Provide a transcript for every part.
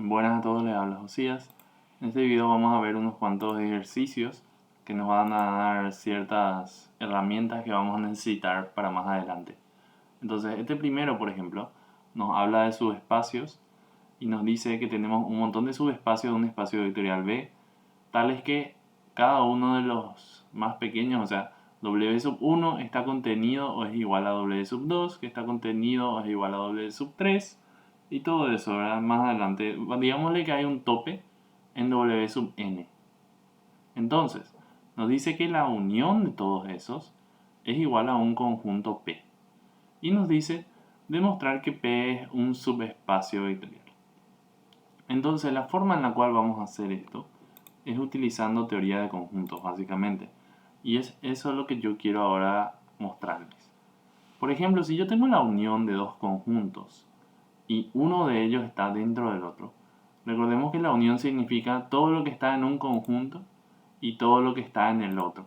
Buenas a todos, les habla Josías. En este video vamos a ver unos cuantos ejercicios que nos van a dar ciertas herramientas que vamos a necesitar para más adelante. Entonces, este primero, por ejemplo, nos habla de subespacios y nos dice que tenemos un montón de subespacios de un espacio vectorial B, tales que cada uno de los más pequeños, o sea, W sub 1 está contenido o es igual a W sub 2, que está contenido o es igual a W sub 3, y todo eso, ¿verdad? Más adelante, digámosle que hay un tope en W sub n. Entonces, nos dice que la unión de todos esos es igual a un conjunto P. Y nos dice demostrar que P es un subespacio vectorial. Entonces, la forma en la cual vamos a hacer esto es utilizando teoría de conjuntos, básicamente. Y es eso lo que yo quiero ahora mostrarles. Por ejemplo, si yo tengo la unión de dos conjuntos y uno de ellos está dentro del otro, recordemos que la unión significa todo lo que está en un conjunto y todo lo que está en el otro.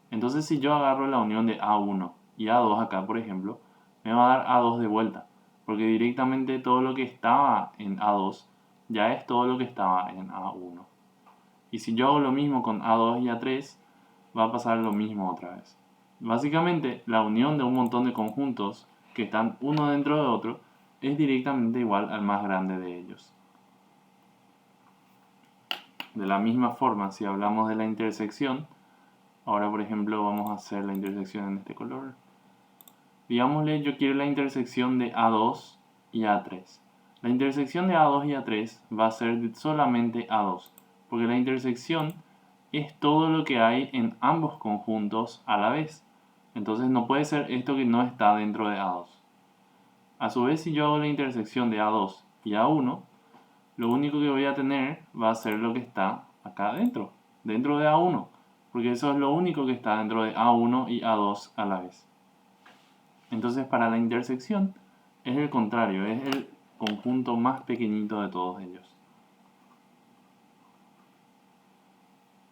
Entonces, si yo agarro la unión de A1 y A2 acá, por ejemplo, me va a dar A2 de vuelta, porque directamente todo lo que estaba en A2 ya es todo lo que estaba en A1. Y si yo hago lo mismo con A2 y A3, va a pasar lo mismo otra vez. Básicamente, la unión de un montón de conjuntos que están uno dentro de otro es directamente igual al más grande de ellos. De la misma forma, si hablamos de la intersección, ahora por ejemplo vamos a hacer la intersección en este color. Digámosle, yo quiero la intersección de A2 y A3. La intersección de A2 y A3 va a ser solamente A2, porque la intersección es todo lo que hay en ambos conjuntos a la vez. Entonces no puede ser esto que no está dentro de A2. A su vez, si yo hago la intersección de A2 y A1, lo único que voy a tener va a ser lo que está acá adentro, dentro de A1, porque eso es lo único que está dentro de A1 y A2 a la vez. Entonces, para la intersección es el contrario, es el conjunto más pequeñito de todos ellos.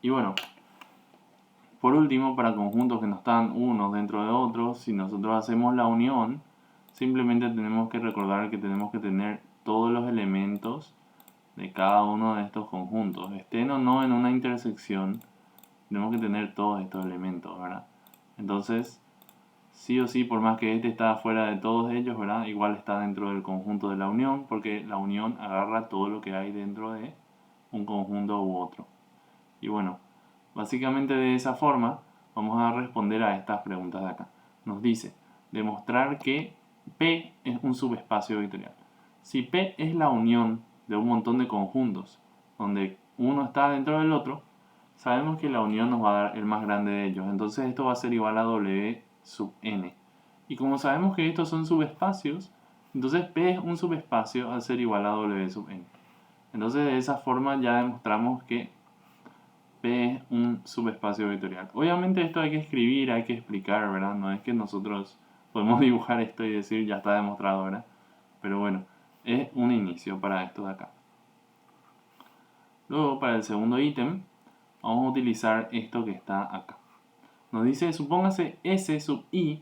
Y bueno, por último, para conjuntos que no están unos dentro de otros, si nosotros hacemos la unión, simplemente tenemos que recordar que tenemos que tener todos los elementos de cada uno de estos conjuntos. Estén o no en una intersección, tenemos que tener todos estos elementos, ¿verdad? Entonces, sí o sí, por más que este está fuera de todos ellos, ¿verdad? Igual está dentro del conjunto de la unión, porque la unión agarra todo lo que hay dentro de un conjunto u otro. Y bueno, básicamente de esa forma vamos a responder a estas preguntas de acá. Nos dice, demostrar que P es un subespacio vectorial. Si P es la unión de un montón de conjuntos, donde uno está dentro del otro, sabemos que la unión nos va a dar el más grande de ellos. Entonces esto va a ser igual a W sub n. Y como sabemos que estos son subespacios, entonces P es un subespacio al ser igual a W sub n. Entonces de esa forma ya demostramos que P es un subespacio vectorial. Obviamente esto hay que escribir, hay que explicar, ¿verdad? No es que nosotros podemos dibujar esto y decir ya está demostrado, ¿verdad? Pero bueno, es un inicio para esto de acá. Luego, para el segundo ítem, vamos a utilizar esto que está acá. Nos dice, supóngase S sub i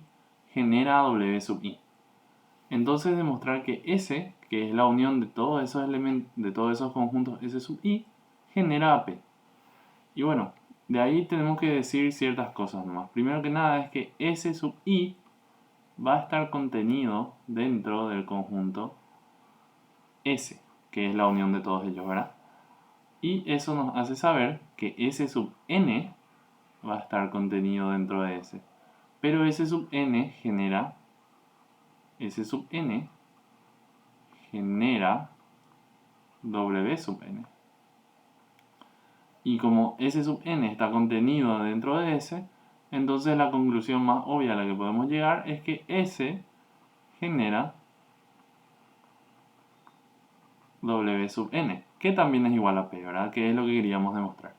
genera W sub i. Entonces demostrar que S, que es la unión de todos esos elementos, de todos esos conjuntos S sub i, genera a P. Y bueno, de ahí tenemos que decir ciertas cosas nomás. Primero que nada es que S sub i va a estar contenido dentro del conjunto S, que es la unión de todos ellos, ¿verdad? Y eso nos hace saber que S sub n va a estar contenido dentro de S. Pero S sub n genera W sub n. Y como S sub n está contenido dentro de S, entonces la conclusión más obvia a la que podemos llegar es que S genera W sub n, que también es igual a P, ¿verdad? Que es lo que queríamos demostrar.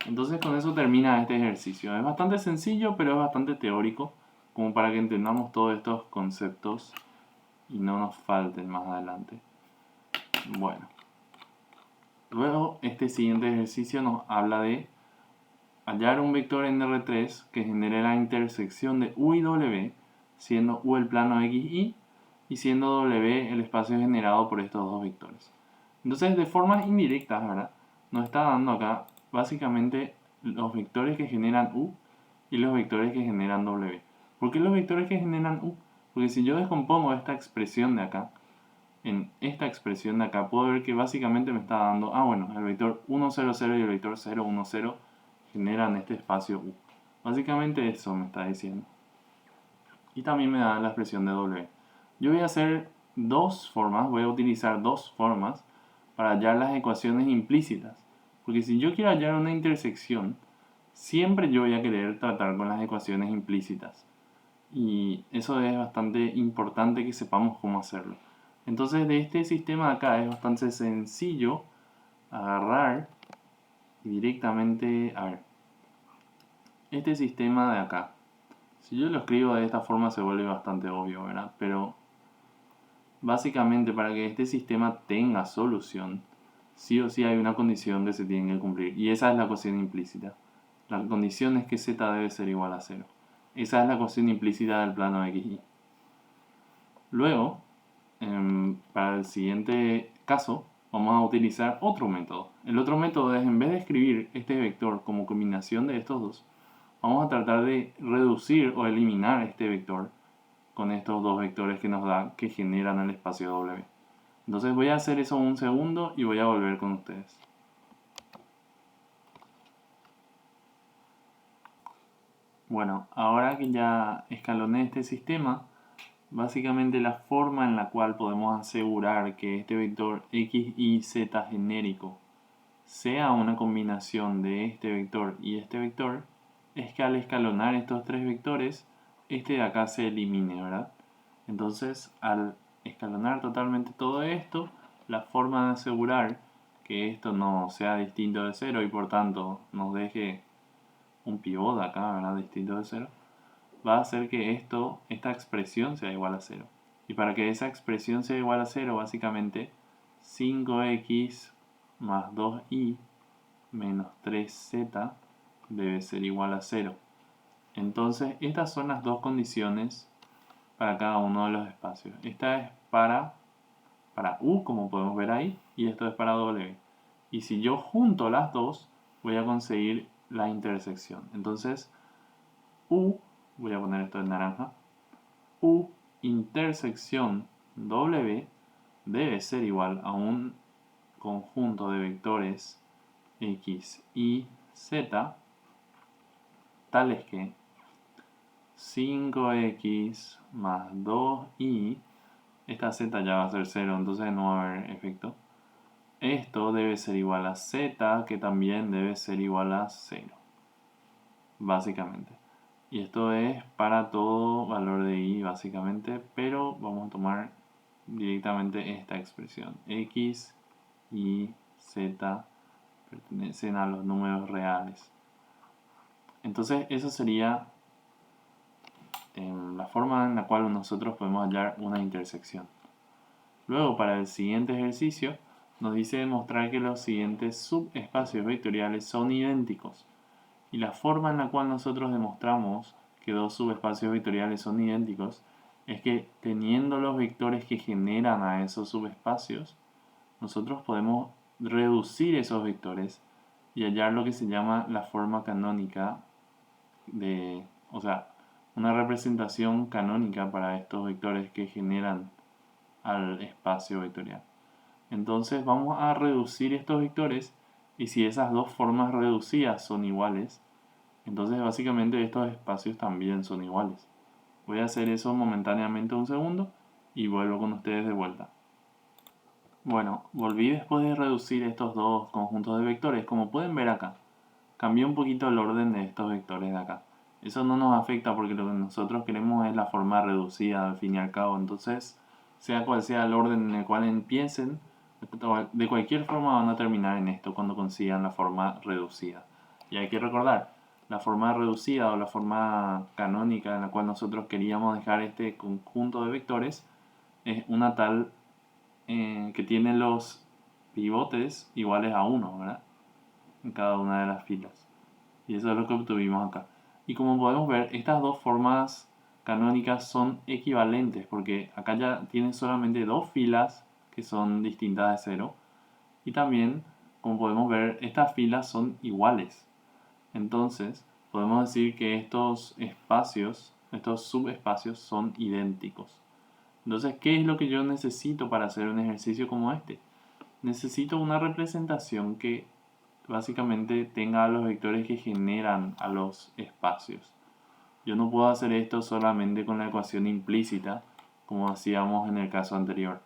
Entonces con eso termina este ejercicio. Es bastante sencillo, pero es bastante teórico, como para que entendamos todos estos conceptos y no nos falten más adelante. Bueno. Luego, este siguiente ejercicio nos habla de hallar un vector en R3 que genere la intersección de U y W, siendo U el plano XY y siendo W el espacio generado por estos dos vectores. Entonces, de formas indirectas, ¿verdad? Nos está dando acá básicamente los vectores que generan U y los vectores que generan W. ¿Por qué los vectores que generan U? Porque si yo descompongo esta expresión de acá, en esta expresión de acá, puedo ver que básicamente me está dando, bueno, el vector 1, 0, 0 y el vector 0, 1, 0 generan este espacio U. Básicamente eso me está diciendo. Y también me da la expresión de W. Yo voy a hacer voy a utilizar dos formas para hallar las ecuaciones implícitas. Porque si yo quiero hallar una intersección, siempre yo voy a querer tratar con las ecuaciones implícitas. Y eso es bastante importante que sepamos cómo hacerlo. Entonces de este sistema de acá es bastante sencillo agarrar y directamente, este sistema de acá. Si yo lo escribo de esta forma se vuelve bastante obvio, ¿verdad? Pero básicamente para que este sistema tenga solución, sí o sí hay una condición que se tiene que cumplir. Y esa es la ecuación implícita. La condición es que z debe ser igual a 0. Esa es la ecuación implícita del plano XY. Luego, para el siguiente caso, vamos a utilizar otro método. El otro método es, en vez de escribir este vector como combinación de estos dos, vamos a tratar de reducir o eliminar este vector con estos dos vectores que nos da, que generan el espacio W. Entonces voy a hacer eso un segundo y voy a volver con ustedes. Bueno, ahora que ya escaloné este sistema, básicamente la forma en la cual podemos asegurar que este vector x, y, z genérico sea una combinación de este vector y este vector es que al escalonar estos tres vectores, este de acá se elimine, ¿verdad? Entonces, al escalonar totalmente todo esto, la forma de asegurar que esto no sea distinto de 0 y por tanto nos deje un pivot acá, ¿verdad? Distinto de 0, va a hacer que esta expresión sea igual a 0. Y para que esa expresión sea igual a 0, básicamente 5x más 2y menos 3z debe ser igual a 0. Entonces, estas son las dos condiciones para cada uno de los espacios. Esta es para U, como podemos ver ahí, y esto es para W. Y si yo junto las dos, voy a conseguir la intersección. Entonces, U, voy a poner esto en naranja, U intersección W debe ser igual a un conjunto de vectores X, Y, Z, tales que 5x más 2y, esta z ya va a ser 0, entonces no va a haber efecto. Esto debe ser igual a z, que también debe ser igual a 0, básicamente. Y esto es para todo valor de y, básicamente, pero vamos a tomar directamente esta expresión. X, Y, Z pertenecen a los números reales. Entonces, eso sería la forma en la cual nosotros podemos hallar una intersección. Luego, para el siguiente ejercicio, nos dice demostrar que los siguientes subespacios vectoriales son idénticos. Y la forma en la cual nosotros demostramos que dos subespacios vectoriales son idénticos es que teniendo los vectores que generan a esos subespacios, nosotros podemos reducir esos vectores y hallar lo que se llama la forma canónica o sea, una representación canónica para estos vectores que generan al espacio vectorial. Entonces vamos a reducir estos vectores y si esas dos formas reducidas son iguales, entonces básicamente estos espacios también son iguales. Voy a hacer eso momentáneamente un segundo y vuelvo con ustedes de vuelta. Bueno, volví después de reducir estos dos conjuntos de vectores. Como pueden ver acá, cambié un poquito el orden de estos vectores de acá. Eso no nos afecta porque lo que nosotros queremos es la forma reducida al fin y al cabo. Entonces, sea cual sea el orden en el cual empiecen, de cualquier forma van a terminar en esto cuando consigan la forma reducida. Y hay que recordar, la forma reducida o la forma canónica en la cual nosotros queríamos dejar este conjunto de vectores es una tal que tiene los pivotes iguales a 1, ¿verdad? En cada una de las filas. Y eso es lo que obtuvimos acá. Y como podemos ver, estas dos formas canónicas son equivalentes porque acá ya tienen solamente dos filas que son distintas de 0 Y también, como podemos ver, estas filas son iguales. Entonces, podemos decir que estos espacios, estos subespacios son idénticos. Entonces, ¿qué es lo que yo necesito para hacer un ejercicio como este? Necesito una representación que básicamente tenga a los vectores que generan a los espacios. Yo no puedo hacer esto solamente con la ecuación implícita, como hacíamos en el caso anterior.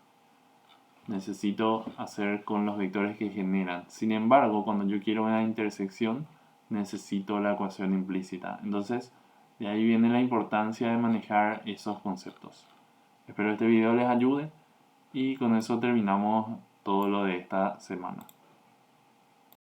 Necesito hacer con los vectores que generan. Sin embargo, cuando yo quiero una intersección, necesito la ecuación implícita. Entonces, de ahí viene la importancia de manejar esos conceptos. Espero este video les ayude y con eso terminamos todo lo de esta semana.